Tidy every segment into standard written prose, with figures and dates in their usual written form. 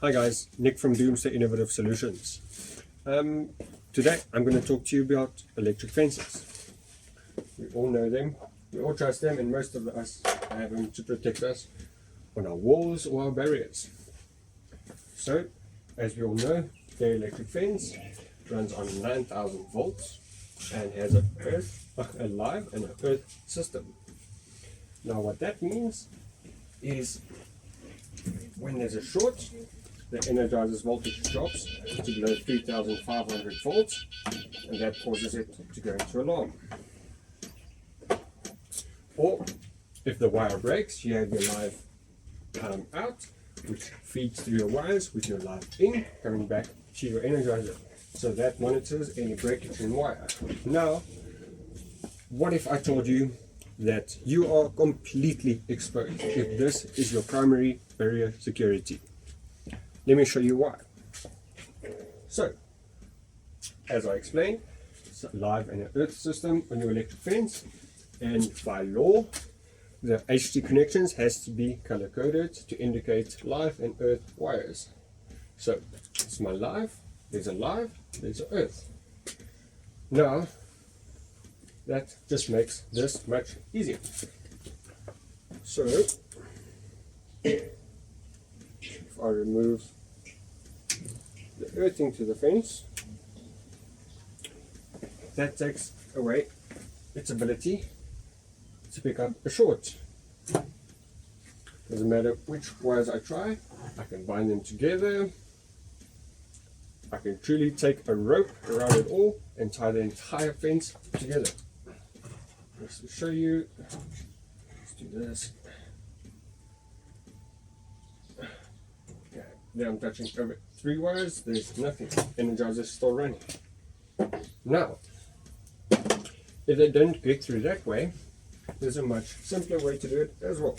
Hi guys, Nick from Doomsday Innovative Solutions. Today I'm going to talk to you about electric fences. We all know them, we all trust them, and most of us have them to protect us on our walls or our barriers. So, as we all know, the electric fence runs on 9,000 volts and has a live and an earth system. Now what that means is when there's a short, the energizer's voltage drops to below 3,500 volts, and that causes it to go into alarm. Or if the wire breaks, you have your live out, which feeds through your wires with your live in coming back to your energizer. So that monitors any breakage in wire. Now, what if I told you that you are completely exposed if this is your primary barrier security? Let me show you why. So, as I explained, it's a live and an earth system on your electric fence, and by law, the HT connections has to be color coded to indicate live and earth wires. So, it's my live, there's an earth. Now, that just makes this much easier. So, if I remove the earthing to the fence, that takes away its ability to pick up a short. Doesn't matter which wires I try, I can bind them together. I can truly take a rope around it all and tie the entire fence together. Just to show you, let's do this. Okay, now I'm touching over 3 wires, there's nothing, energizer is still running. Now, if they don't get through that way, there's a much simpler way to do it as well.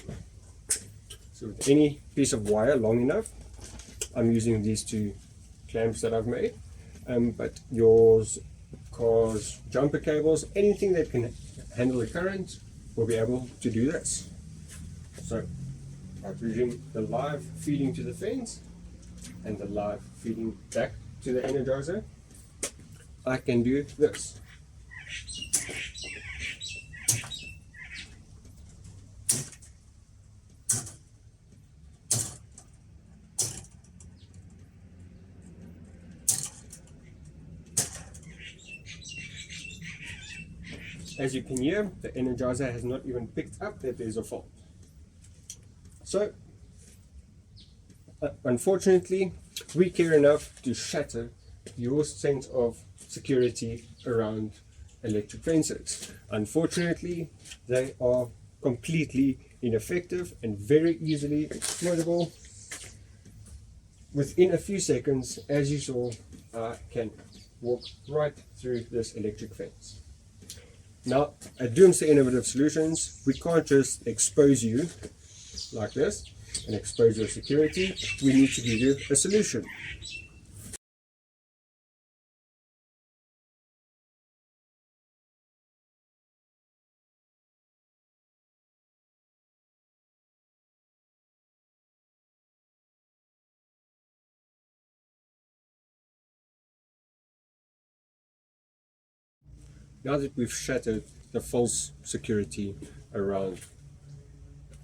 So with any piece of wire long enough, I'm using these 2 clamps that I've made, but yours, car's jumper cables, anything that can handle the current will be able to do this. So I presume the live feeding to the fence and the live feeding back to the energizer, I can do this. As you can hear, the energizer has not even picked up that there's a fault. So, unfortunately, we care enough to shatter your sense of security around electric fences. Unfortunately, they are completely ineffective and very easily exploitable. Within a few seconds, as you saw, I can walk right through this electric fence. Now, at Doomsday Innovative Solutions, we can't just expose you like this and expose your security. We need to give you a solution. Now that we've shattered the false security around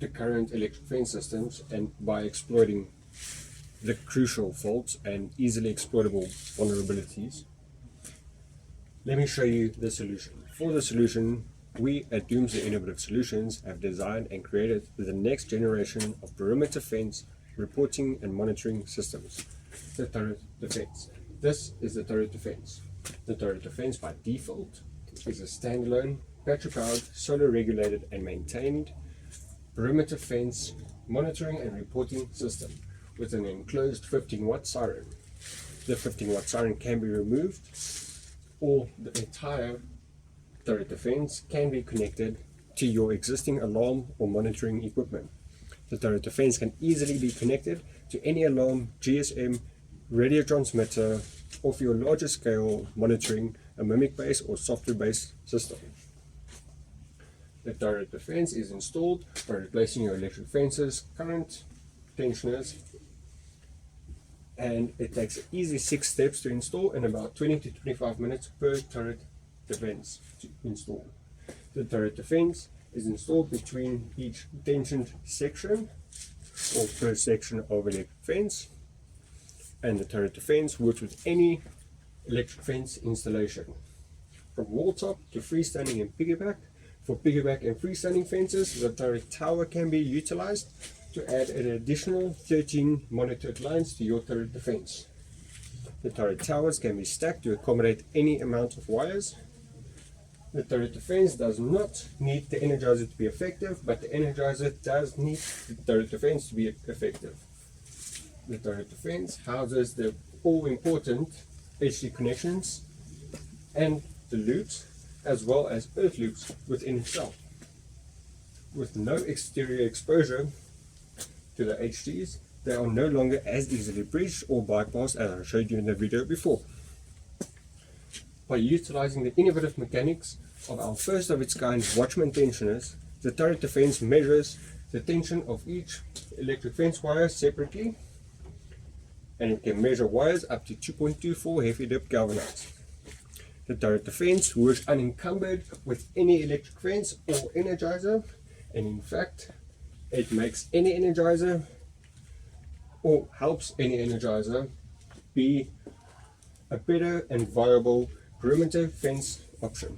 the current electric fence systems, and by exploiting the crucial faults and easily exploitable vulnerabilities, let me show you the solution. For the solution, we at Doomsday Innovative Solutions have designed and created the next generation of perimeter fence reporting and monitoring systems, the TurreT deFENCE. This is the TurreT deFENCE. The TurreT deFENCE by default is a standalone, battery-powered, solar-regulated and maintained perimeter fence monitoring and reporting system with an enclosed 15-watt siren. The 15-watt siren can be removed, or the entire TurreT deFENCE can be connected to your existing alarm or monitoring equipment. The TurreT deFENCE can easily be connected to any alarm, GSM, radio transmitter, or for your larger scale monitoring, a mimic-based or software-based system. The TurreT deFENCE is installed by replacing your electric fences, current tensioners, and it takes an easy 6 steps to install and about 20 to 25 minutes per turret defense to install. The turret defense is installed between each tensioned section or per section of electric fence, and the turret defense works with any electric fence installation, from wall top to freestanding and piggyback. For piggyback and freestanding fences, the turret tower can be utilized to add an additional 13 monitored lines to your turret defense. The turret towers can be stacked to accommodate any amount of wires. The turret defense does not need the energizer to be effective, but the energizer does need the turret defense to be effective. The turret defense houses the all-important HD connections and the loops, as well as earth loops within itself. With no exterior exposure to the HDs, they are no longer as easily breached or bypassed as I showed you in the video before. By utilizing the innovative mechanics of our first of its kind Watchman tensioners, the turret defense measures the tension of each electric fence wire separately, and it can measure wires up to 2.24 heavy dip galvanized. The turret defense works unencumbered with any electric fence or energizer, and in fact it makes any energizer, or helps any energizer, be a better and viable perimeter fence option.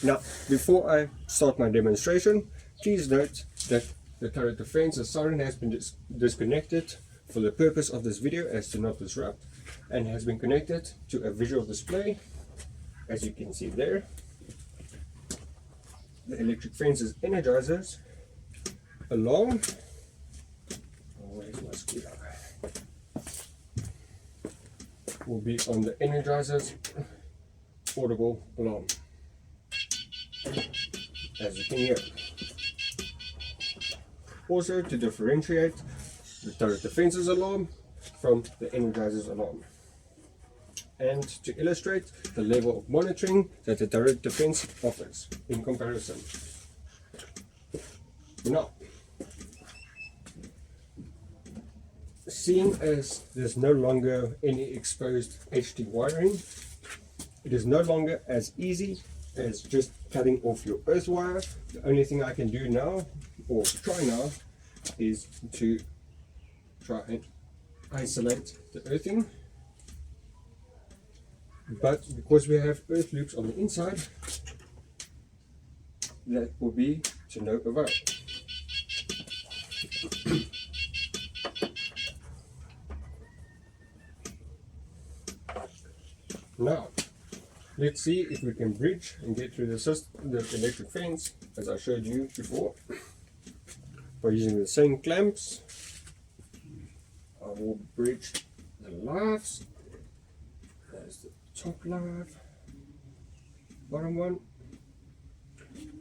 Now, before I start my demonstration, please note that the turret defense siren has been disconnected for the purpose of this video as to not disrupt, and has been connected to a visual display, as you can see there. The electric fence's energizers alarm, where's my screwdriver, will be on the energizer's audible alarm, as you can hear. Also, to differentiate the turret defense's alarm from the energizer's alarm, and to illustrate the level of monitoring that the turret defense offers in comparison. Now, seeing as there's no longer any exposed HD wiring, it is no longer as easy as just cutting off your earth wire. The only thing I can do now, or try now, is to try and isolate the earthing. But because we have earth loops on the inside, that will be to no avail. Now, let's see if we can bridge and get through the system, the electric fence, as I showed you before, by using the same clamps. I will bridge the lives. There's the top live, bottom one.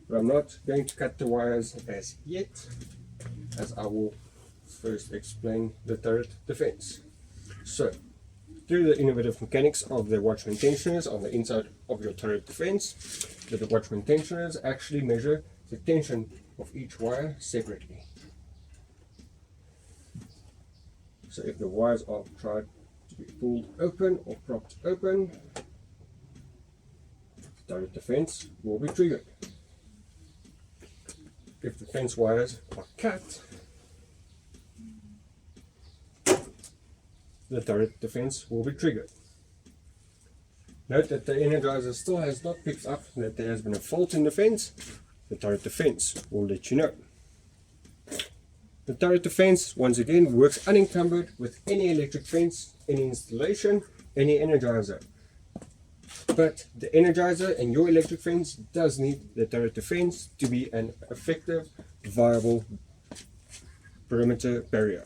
But I'm not going to cut the wires as yet, as I will first explain the turret defense. So, through the innovative mechanics of the Watchman tensioners on the inside of your turret defense, the Watchman tensioners actually measure the tension of each wire separately. So if the wires are tried to be pulled open or propped open, the turret defense will be triggered. If the fence wires are cut, the turret defense will be triggered. Note that the energizer still has not picked up that there has been a fault in the fence. The turret defense will let you know. The turret defense, once again, works unencumbered with any electric fence, any installation, any energizer. But the energizer and your electric fence does need the turret defense to be an effective, viable perimeter barrier.